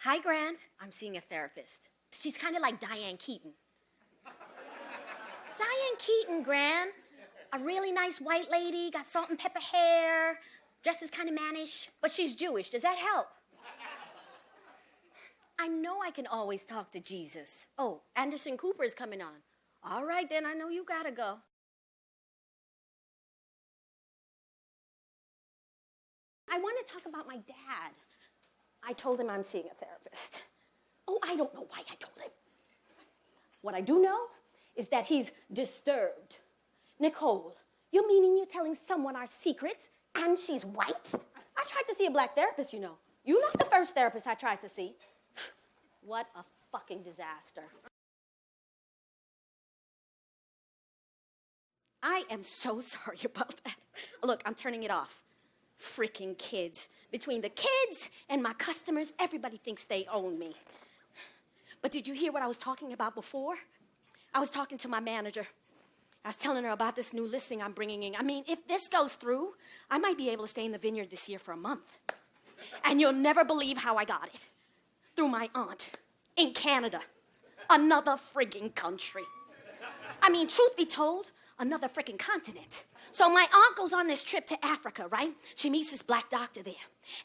Hi, Gran. I'm seeing a therapist. She's kind of like Diane Keaton. Diane Keaton, Gran. A really nice white lady, got salt and pepper hair, dresses kind of mannish, but she's Jewish. Does that help? I know I can always talk to Jesus. Oh, Anderson Cooper is coming on. All right, then, I know you gotta go. I want to talk about my dad. I told him I'm seeing a therapist. Oh, I don't know why I told him. What I do know is that he's disturbed. Nicole, you meaning you're telling someone our secrets and she's white? I tried to see a black therapist, you know. You're not the first therapist I tried to see. What a fucking disaster. I am so sorry about that. Look, I'm turning it off. Freaking kids. Between the kids and my customers, everybody thinks they own me. But did you hear what I was talking about before? I was talking to my manager. I was telling her about this new listing I'm bringing in. I mean, if this goes through, I might be able to stay in the vineyard this year for a month. And you'll never believe how I got it. Through my aunt in Canada. Another frigging country. I mean, truth be told, another freaking continent. So my aunt goes on this trip to Africa, right? She meets this black doctor there.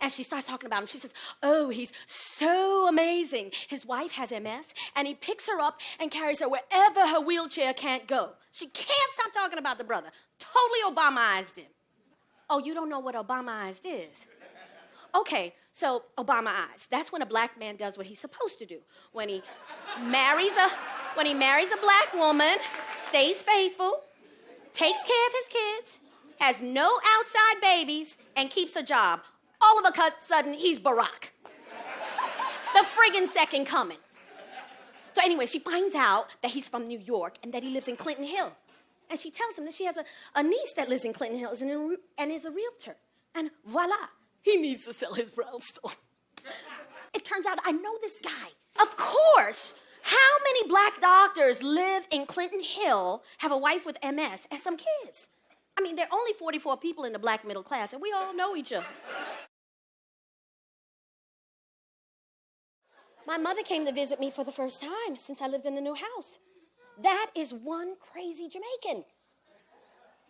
And she starts talking about him. She says, oh, he's so amazing. His wife has MS, and he picks her up and carries her wherever her wheelchair can't go. She can't stop talking about the brother. Totally Obama-ized him. Oh, you don't know what Obama-ized is? Okay, so Obama-ized. That's when a black man does what he's supposed to do. When he marries a black woman, stays faithful, takes care of his kids, has no outside babies, and keeps a job. All of a sudden, he's Barack. The friggin' second coming. So anyway, she finds out that he's from New York and that he lives in Clinton Hill. And she tells him that she has a niece that lives in Clinton Hills and is a realtor. And voila, he needs to sell his brownstone. It turns out I know this guy. Of course. How many black doctors live in Clinton Hill, have a wife with MS, and some kids? I mean, there are only 44 people in the black middle class, and we all know each other. My mother came to visit me for the first time since I lived in the new house. That is one crazy Jamaican.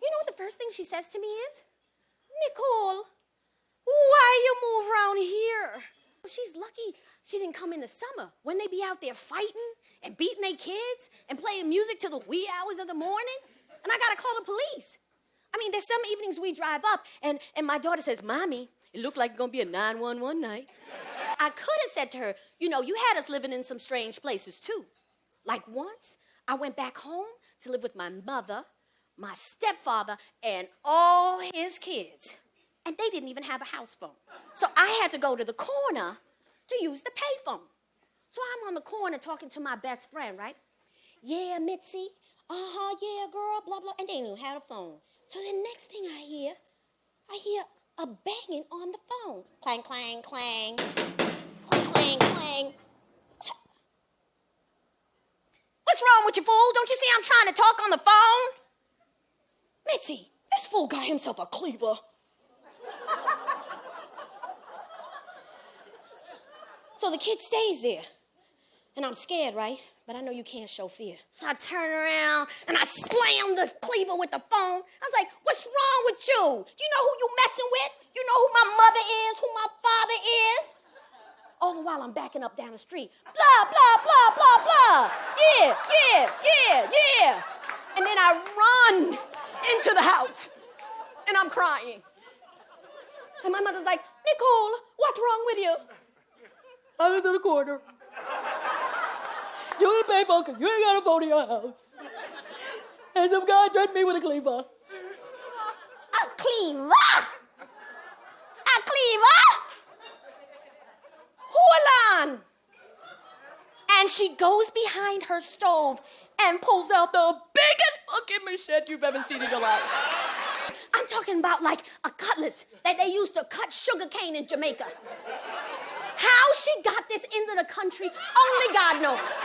You know what the first thing she says to me is? Nicole, why you move around here? She's lucky she didn't come in the summer when they be out there fighting and beating their kids and playing music till the wee hours of the morning. And I gotta call the police. I mean, there's some evenings we drive up and my daughter says, Mommy, it looked like it's gonna be a 911 night. I could have said to her, you know, you had us living in some strange places too. Like once, I went back home to live with my mother, my stepfather, and all his kids. And they didn't even have a house phone. So I had to go to the corner to use the payphone. So I'm on the corner talking to my best friend, right? Yeah, Mitzi. Yeah, girl, blah, blah. And they didn't have a phone. So the next thing I hear a banging on the phone. Clang, clang, clang. Clang, clang, clang. What's wrong with you, fool? Don't you see I'm trying to talk on the phone? Mitzi, this fool got himself a cleaver. So the kid stays there. And I'm scared, right? But I know you can't show fear. So I turn around and I slam the cleaver with the phone. I was like, what's wrong with you? You know who you messing with? You know who my mother is, who my father is? All the while I'm backing up down the street. Blah, blah, blah, blah, blah. Yeah, yeah, yeah, yeah. And then I run into the house. And I'm crying. And my mother's like, Nicole, what's wrong with you? I was in the corner. You didn't pay for it. You ain't got a phone in your house. And some guy threatened me with a cleaver. A cleaver? A cleaver? Hold on. And she goes behind her stove and pulls out the biggest fucking machete you've ever seen in your life. I'm talking about like a cutlass that they used to cut sugar cane in Jamaica. How she got this into the country, only God knows.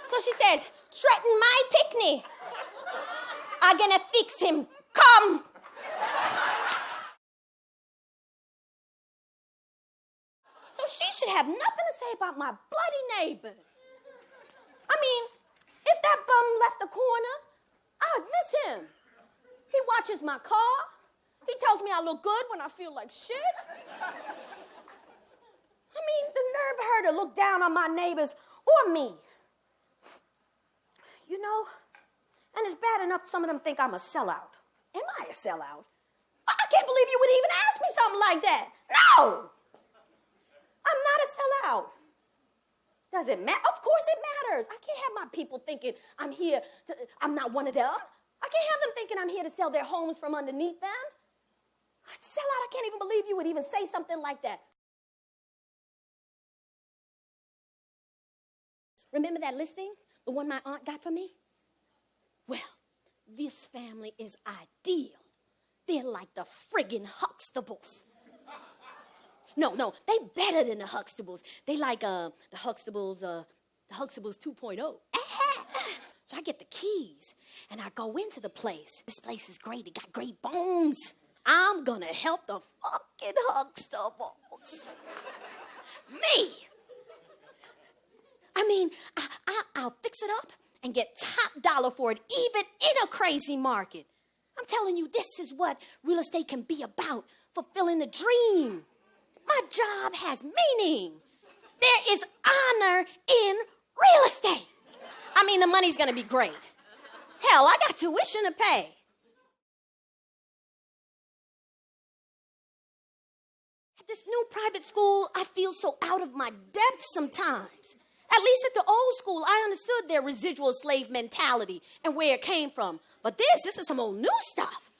So she says, threaten my picnic. I'm gonna fix him. Come. should have nothing to say about my bloody neighbors. I mean, if that bum left the corner, I'd miss him. He watches my car. He tells me I look good when I feel like shit. I mean, the nerve of her to look down on my neighbors or me. You know, and it's bad enough some of them think I'm a sellout. Am I a sellout? I can't believe you would even ask me something like that. No! I'm not a sellout. Does it matter? Of course it matters. I can't have my people thinking I'm not one of them. I can't have them thinking I'm here to sell their homes from underneath them. I'd sell out. I can't even believe you would even say something like that. Remember that listing? The one my aunt got for me? Well, this family is ideal. They're like the friggin' Huxtables. No, they better than the Huxtables. They like the Huxtables 2.0. So I get the keys, and I go into the place. This place is great. It got great bones. I'm gonna help the fucking Huxtables. Me. I mean, I'll fix it up and get top dollar for it, even in a crazy market. I'm telling you, this is what real estate can be about, fulfilling a dream. My job has meaning. There is honor in real estate. I mean, the money's gonna be great. Hell, I got tuition to pay. At this new private school, I feel so out of my depth sometimes. At least at the old school, I understood their residual slave mentality and where it came from. But this is some old new stuff.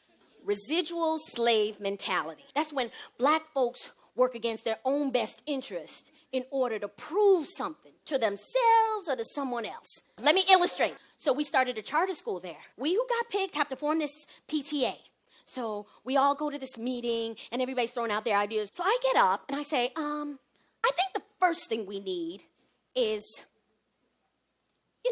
Residual slave mentality. That's when black folks work against their own best interest in order to prove something to themselves or to someone else. Let me illustrate. So we started a charter school there. We who got picked have to form this PTA. So we all go to this meeting and everybody's throwing out their ideas. So I get up and I say, I think the first thing we need is,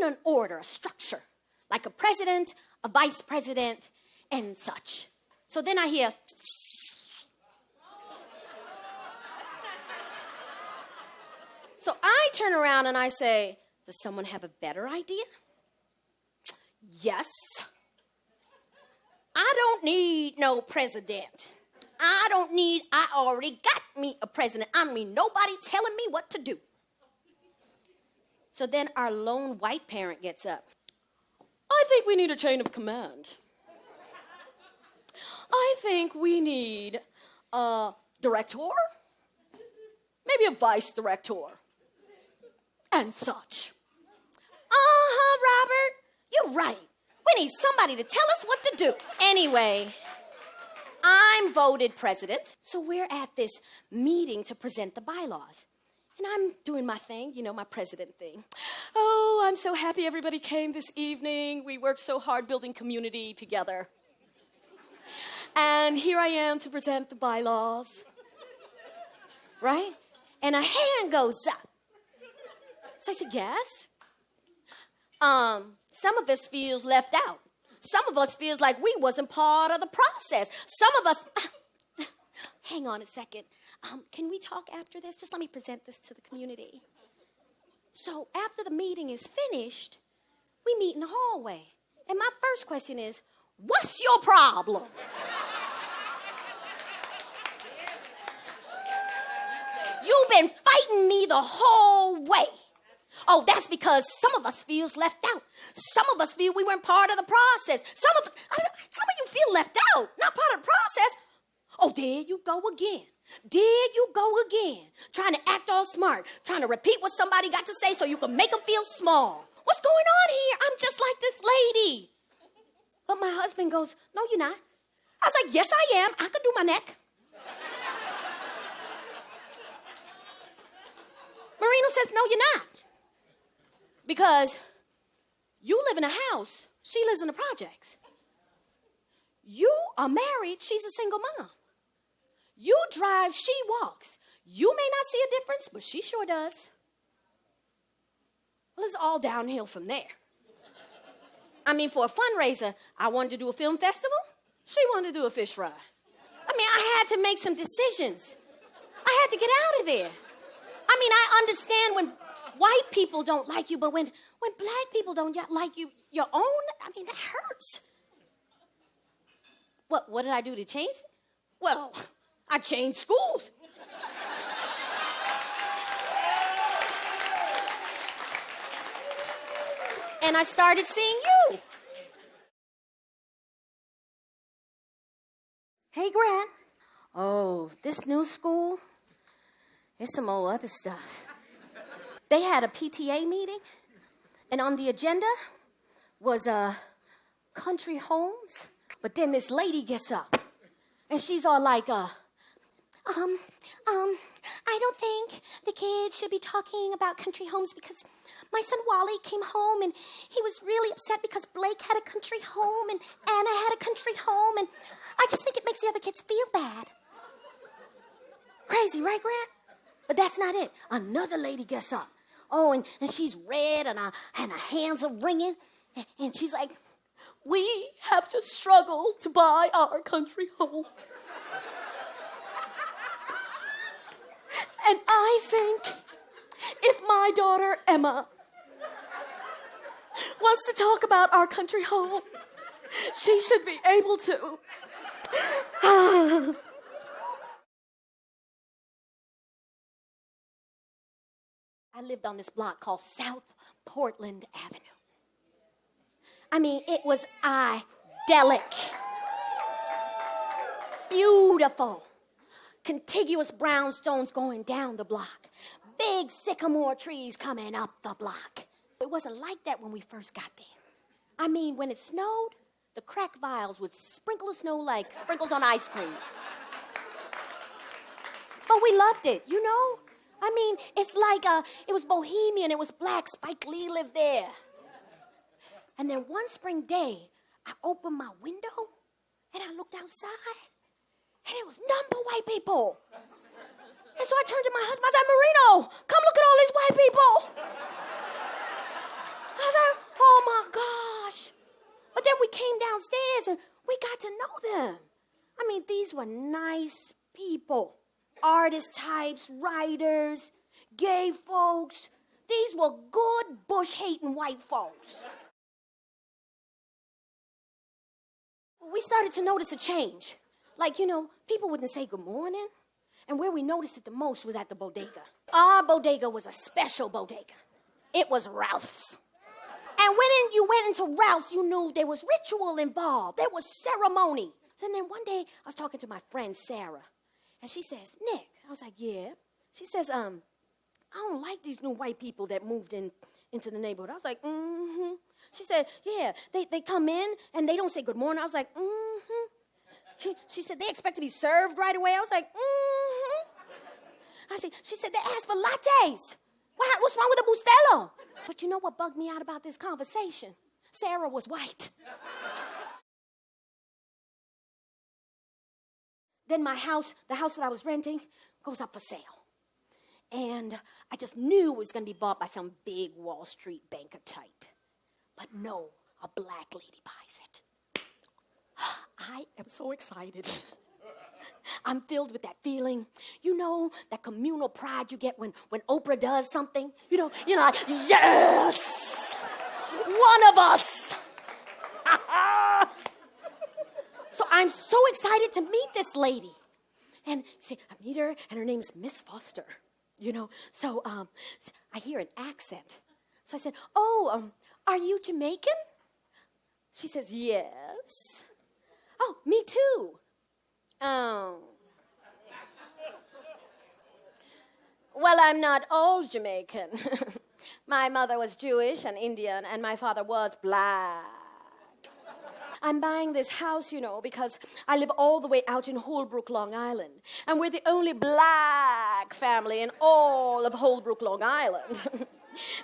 an order, a structure, like a president, a vice president, and such. So then I hear, so I turn around and I say, does someone have a better idea? Yes. I don't need no president. I already got me a president. I don't need nobody telling me what to do. So then our lone white parent gets up. I think we need a chain of command. I think we need a director, maybe a vice director, and such. Robert, you're right. We need somebody to tell us what to do. Anyway, I'm voted president, so we're at this meeting to present the bylaws. And I'm doing my thing, my president thing. Oh, I'm so happy everybody came this evening. We worked so hard building community together. And here I am to present the bylaws. Right? And a hand goes up. So I said, yes. Some of us feels left out. Some of us feels like we wasn't part of the process. Some of us, hang on a second. Can we talk after this? Just let me present this to the community. So after the meeting is finished, we meet in the hallway. And my first question is, what's your problem? You've been fighting me the whole way. Oh, that's because some of us feels left out. Some of us feel we weren't part of the process. Some of you feel left out, not part of the process. Oh, there you go again. There you go again. Trying to act all smart. Trying to repeat what somebody got to say so you can make them feel small. What's going on here? I'm just like this lady. But my husband goes, no, you're not. I was like, yes, I am. I could do my neck. Marino says, no, you're not. Because you live in a house. She lives in the projects. You are married. She's a single mom. You drive, she walks. You may not see a difference, but she sure does. Well, it's all downhill from there. I mean, for a fundraiser, I wanted to do a film festival. She wanted to do a fish fry. I mean, I had to make some decisions. I had to get out of there. I mean, I understand when white people don't like you, but when black people don't like you, your own, I mean, that hurts. What did I do to change it? Well, I changed schools. And I started seeing you. Hey, Gran. Oh, this new school, it's some old other stuff. They had a PTA meeting, and on the agenda was country homes. But then this lady gets up, and she's all like, I don't think the kids should be talking about country homes because my son Wally came home and he was really upset because Blake had a country home and Anna had a country home, and I just think it makes the other kids feel bad. Crazy, right, Grant? But that's not it. Another lady gets up. Oh, and she's red and her hands are wringing, and she's like, we have to struggle to buy our country home. And I think if my daughter Emma wants to talk about our country home, she should be able to. I lived on this block called South Portland Avenue. I mean, it was idyllic. Beautiful. Contiguous brownstones going down the block. Big sycamore trees coming up the block. It wasn't like that when we first got there. I mean, when it snowed, the crack vials would sprinkle the snow like sprinkles on ice cream. But we loved it, you know? I mean, it's like it was bohemian, it was black, Spike Lee lived there. And then one spring day, I opened my window and I looked outside and it was none but white people. And so I turned to my husband, I said, Marino, come look at all these white people. I was like, oh my gosh. But then we came downstairs and we got to know them. I mean, these were nice people. Artist types, writers, gay folks. These were good bush-hating white folks. We started to notice a change. Like, you know, people wouldn't say good morning. And where we noticed it the most was at the bodega. Our bodega was a special bodega. It was Ralph's. And when you went into Ralph's, you knew there was ritual involved. There was ceremony. And then one day, I was talking to my friend Sarah. And she says, Nick. I was like, yeah. She says, I don't like these new white people that moved into the neighborhood. I was like, mm-hmm. She said, yeah, they come in and they don't say good morning. I was like, mm-hmm. She said, they expect to be served right away. I was like, mm-hmm. She said, they asked for lattes. What's wrong with the Bustelo? But you know what bugged me out about this conversation? Sarah was white. Then my house, the house that I was renting, goes up for sale. And I just knew it was going to be bought by some big Wall Street banker type. But no, a black lady buys it. I am so excited. I'm filled with that feeling. You know, that communal pride you get when Oprah does something? You know, you're like, yes! One of us! So I'm so excited to meet this lady. And I meet her, and her name's Miss Foster, you know. So I hear an accent. So I said, are you Jamaican? She says, yes. Oh, me too. Oh. Well, I'm not all Jamaican. My mother was Jewish and Indian, and my father was black. I'm buying this house, you know, because I live all the way out in Holbrook, Long Island. And we're the only black family in all of Holbrook, Long Island.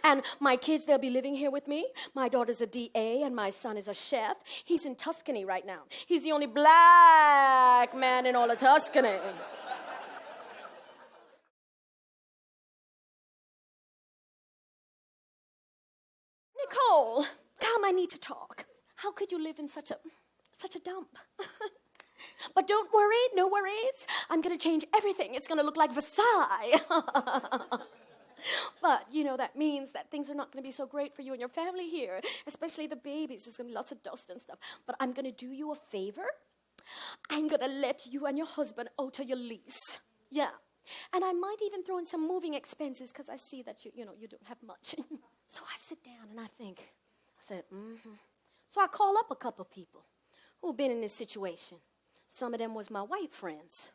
And my kids, they'll be living here with me. My daughter's a DA and my son is a chef. He's in Tuscany right now. He's the only black man in all of Tuscany. Nicole, come, I need to talk. How could you live in such a dump? But don't worry, no worries. worries. I'm going to change everything. It's going to look like Versailles. But, that means that things are not going to be so great for you and your family here, especially the babies. There's going to be lots of dust and stuff. But I'm going to do you a favor. I'm going to let you and your husband alter your lease. Yeah. And I might even throw in some moving expenses because I see that you don't have much. So I sit down and I said, So I call up a couple people who've been in this situation. Some of them was my white friends.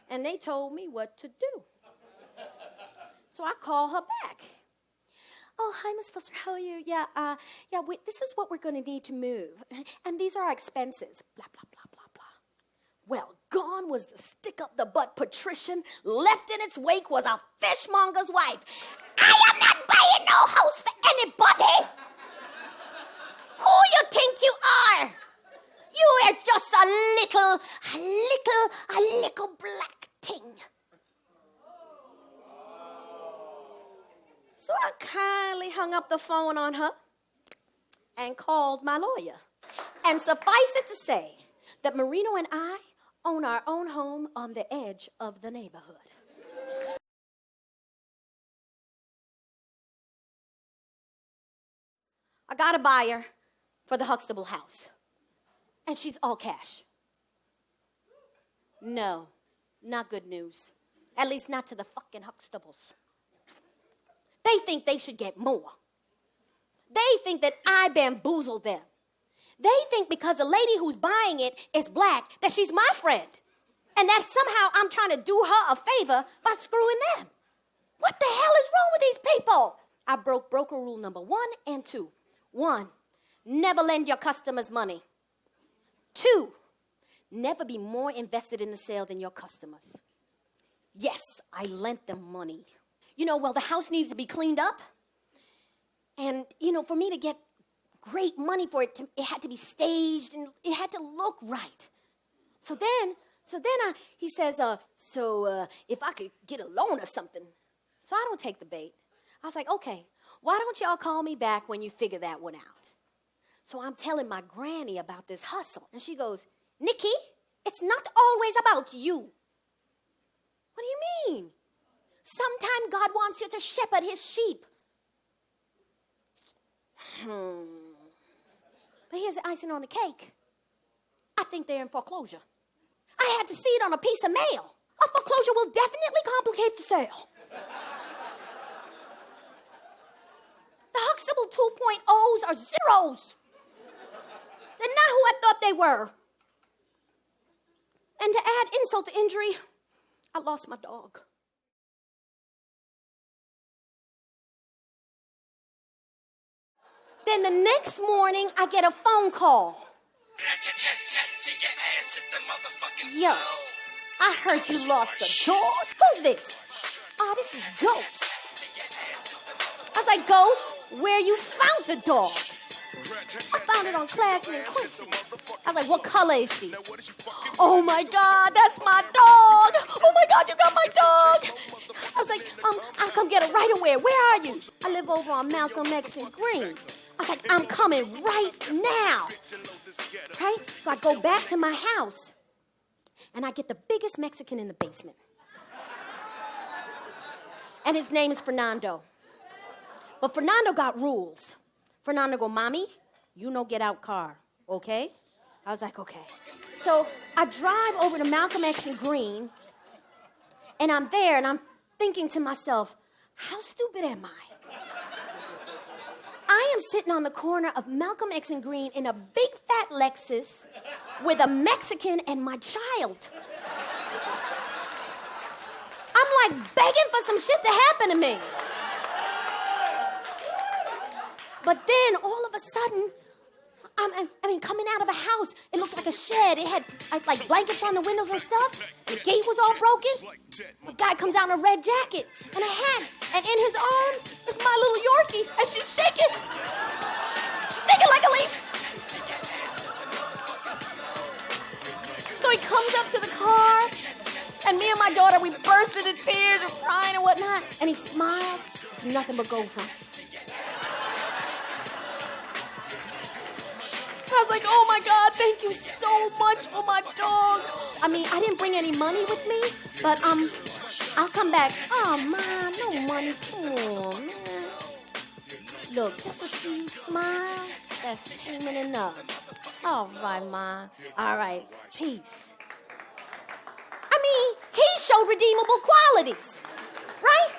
And they told me what to do. So I call her back. Oh, hi, Miss Foster, how are you? This is what we're going to need to move. And these are our expenses. Blah, blah, blah, blah, blah. Well, gone was the stick-up-the-butt patrician. Left in its wake was a fishmonger's wife. I am not buying no house for anybody. Who you think you are? You are just a little black thing. So I kindly hung up the phone on her and called my lawyer. And suffice it to say that Marino and I own our own home on the edge of the neighborhood. I got a buyer for the Huxtable house. And she's all cash. No, not good news. At least not to the fucking Huxtables. They think they should get more. They think that I bamboozled them. They think because the lady who's buying it is black, that she's my friend. And that somehow I'm trying to do her a favor by screwing them. What the hell is wrong with these people? I broke broker rule number 1 and 2. 1, never lend your customers money. 2, never be more invested in the sale than your customers. Yes, I lent them money. The house needs to be cleaned up. And, for me to get great money for it, it had to be staged and it had to look right. So then he says, if I could get a loan or something. So I don't take the bait. I was like, okay, why don't y'all call me back when you figure that one out? So I'm telling my granny about this hustle. And she goes, Nikki, it's not always about you. What do you mean? Sometimes God wants you to shepherd his sheep. But here's the icing on the cake. I think they're in foreclosure. I had to see it on a piece of mail. A foreclosure will definitely complicate the sale. The Huxtable 2.0s are zeros. They're not who I thought they were. And to add insult to injury, I lost my dog. Then the next morning, I get a phone call. Yo, I heard you lost a dog. Who's this? Oh, this is Ghost. I was like, Ghost, where you found the dog? I found it on Clashing in Quincy. I was like, what color is she? Oh my God, that's my dog. Oh my God, you got my dog. I was like, I'll come get her right away. Where are you? I live over on Malcolm X and Green. I was like, I'm coming right now. Right? So I go back to my house and I get the biggest Mexican in the basement. And his name is Fernando. But Fernando got rules. Fernando go, Mommy, you no get out car, okay? I was like, okay. So I drive over to Malcolm X and Green, and I'm there, and I'm thinking to myself, how stupid am I? I am sitting on the corner of Malcolm X and Green in a big fat Lexus with a Mexican and my child. I'm like begging for some shit to happen to me. But then, all of a sudden, coming out of a house, it looked like a shed. It had, like, blankets on the windows and stuff. The gate was all broken. A guy comes out in a red jacket and a hat. And in his arms is my little Yorkie, and she's shaking. Shaking like a leaf. So he comes up to the car, and me and my daughter, we burst into tears, we're crying and whatnot. And he smiles. It's nothing but gold fronts. I was like, oh my God, thank you so much for my dog. I mean, I didn't bring any money with me, but I'll come back. Oh, Ma, no money. Oh, man. Look, just to see you smile, that's payment enough. All right, Ma. All right, peace. I mean, he showed redeemable qualities, right?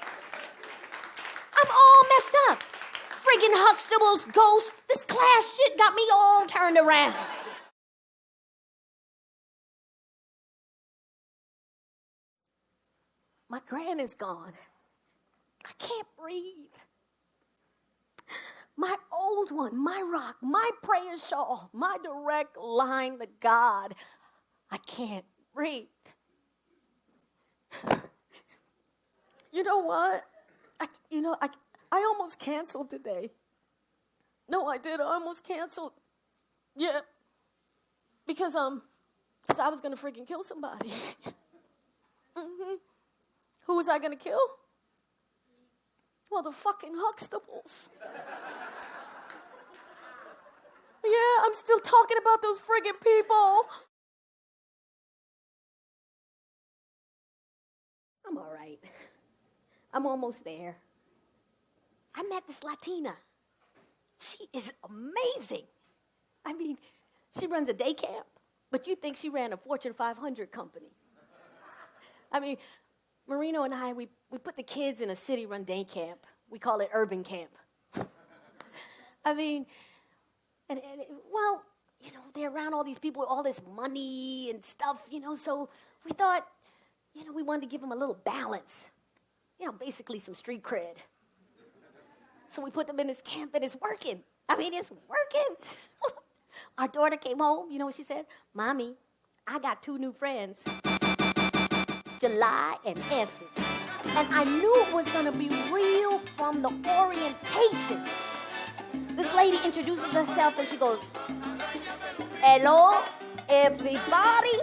I'm all messed up. Friggin' Huxtable's ghost. This class shit got me all turned around. My gran is gone. I can't breathe. My old one, my rock, my prayer shawl, my direct line to God. I can't breathe. You know what? I almost canceled today. No, I did. I almost canceled. Yeah. Because I was going to freaking kill somebody. Who was I going to kill? Well, the fucking Huxtables. Yeah, I'm still talking about those friggin' people. I'm all right. I'm almost there. I met this Latina. She is amazing. I mean, she runs a day camp, but you'd think she ran a Fortune 500 company. I mean, Marino and I, we put the kids in a city-run day camp. We call it urban camp. I mean, well, they're around all these people with all this money and stuff, so we thought, we wanted to give them a little balance. Basically some street cred. So we put them in this camp and it's working. I mean, it's working. Our daughter came home, you know what she said? Mommy, I got 2 new friends, July and Essence. And I knew it was gonna be real from the orientation. This lady introduces herself and she goes, hello, everybody.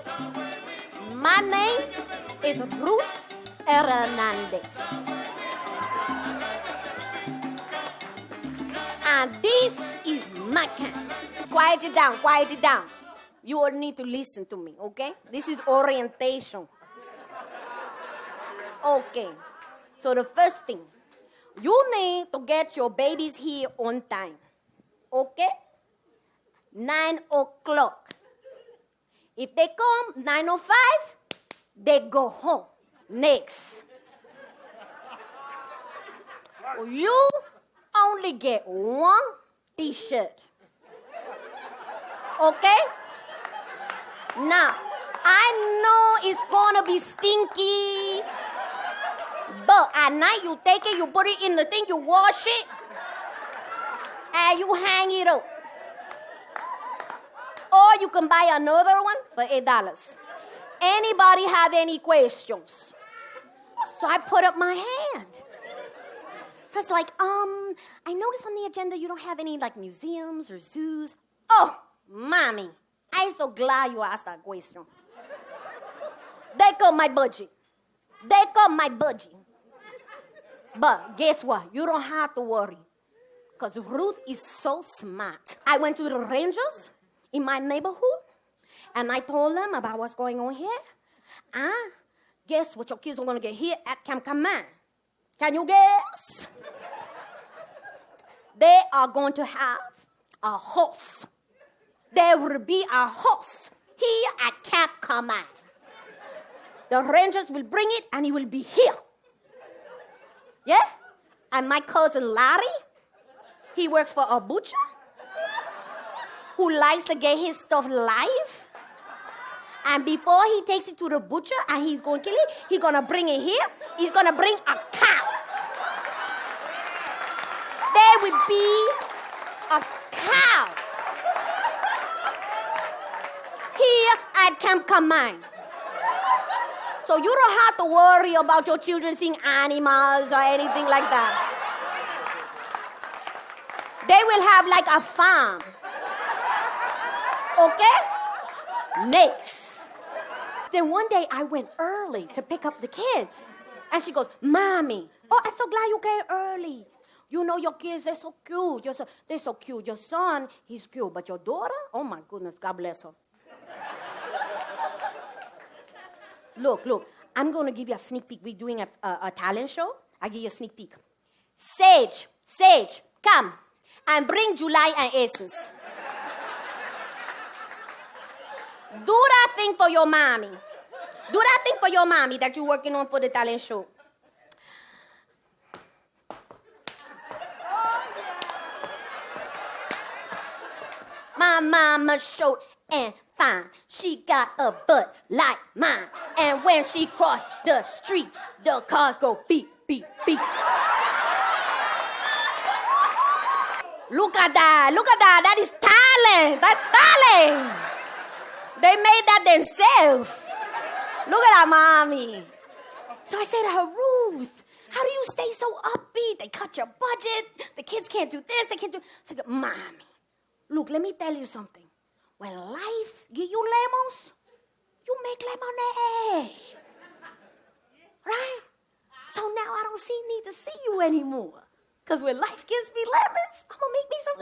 My name is Ruth Hernandez. And this is my camp. Quiet it down, quiet it down. You all need to listen to me, okay? This is orientation. Okay, so the first thing, you need to get your babies here on time, okay? 9 o'clock. If they come 9:05, they go home. Next. You only get 1 t-shirt. Okay? Now, I know it's gonna be stinky, but at night you take it, you put it in the thing, you wash it, and you hang it up. Or you can buy another one for $8. Anybody have any questions? So I put up my hand. So it's like, I noticed on the agenda you don't have any like museums or zoos. Oh, mommy, I'm so glad you asked that question. They cut my budget. They cut my budget. But guess what? You don't have to worry. Because Ruth is so smart. I went to the Rangers in my neighborhood, and I told them about what's going on here. And guess what your kids are going to get here at Camp Command? Can you guess? They are going to have a horse. There will be a horse here at Camp Command. The Rangers will bring it, and he will be here. Yeah? And my cousin Larry, he works for a butcher who likes to get his stuff live. And before he takes it to the butcher and he's going to kill it, he's going to bring it here. He's going to bring a cow. There will be a cow here at Camp Command. So you don't have to worry about your children seeing animals or anything like that. They will have like a farm. Okay? Next. Then one day I went early to pick up the kids. And she goes, Mommy, oh, I'm so glad you came early. You know your kids, they're so cute. They're so cute. Your son, he's cute. But your daughter, oh my goodness, God bless her. Look, I'm going to give you a sneak peek. We're doing a talent show. I'll give you a sneak peek. Sage, come and bring July and Essence. Do that thing for your mommy. Do that thing for your mommy that you're working on for the talent show. My mama short and fine. She got a butt like mine. And when she cross the street, the cars go beep, beep, beep. Look at that. That is talent. That's talent. They made that themselves. Look at that mommy. So I said to her, Ruth, how do you stay so upbeat? They cut your budget. The kids can't do this. They can't do... So I said, Mommy, look, let me tell you something. When life give you lemons, you make lemonade. Right? So now I don't need to see you anymore. Because when life gives me lemons, I'm going to make me some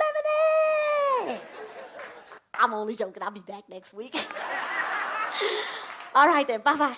lemonade. I'm only joking. I'll be back next week. All right then. Bye-bye.